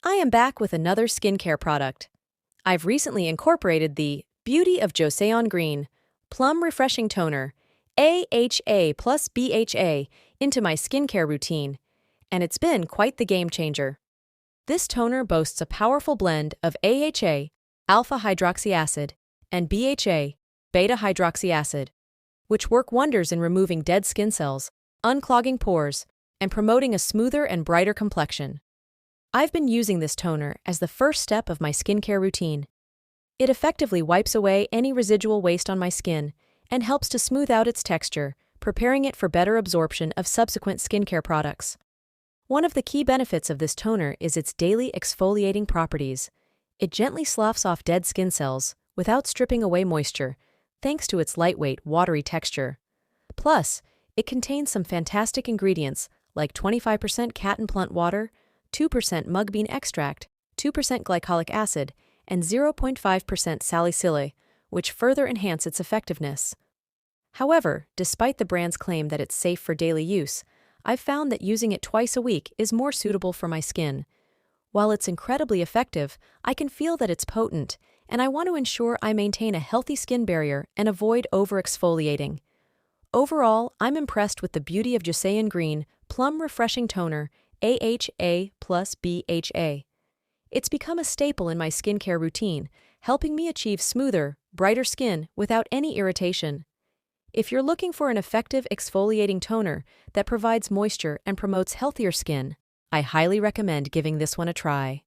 I am back with another skincare product. I've recently incorporated the Beauty of Joseon Green Plum Refreshing Toner, AHA plus BHA, into my skincare routine, and it's been quite the game changer. This toner boasts a powerful blend of AHA, alpha hydroxy acid, and BHA, beta hydroxy acid, which work wonders in removing dead skin cells, unclogging pores, and promoting a smoother and brighter complexion. I've been using this toner as the first step of my skincare routine. It effectively wipes away any residual waste on my skin and helps to smooth out its texture, preparing it for better absorption of subsequent skincare products. One of the key benefits of this toner is its daily exfoliating properties. It gently sloughs off dead skin cells without stripping away moisture, thanks to its lightweight, watery texture. Plus, it contains some fantastic ingredients like 25% cat and plant water, 2% mung bean extract, 2% glycolic acid, and 0.5% salicylic, which further enhance its effectiveness. However, despite the brand's claim that it's safe for daily use, I've found that using it twice a week is more suitable for my skin. While it's incredibly effective, I can feel that it's potent, and I want to ensure I maintain a healthy skin barrier and avoid over-exfoliating. Overall, I'm impressed with the Beauty of Joseon Green Plum Refreshing Toner, AHA plus BHA. It's become a staple in my skincare routine, helping me achieve smoother, brighter skin without any irritation. If you're looking for an effective exfoliating toner that provides moisture and promotes healthier skin, I highly recommend giving this one a try.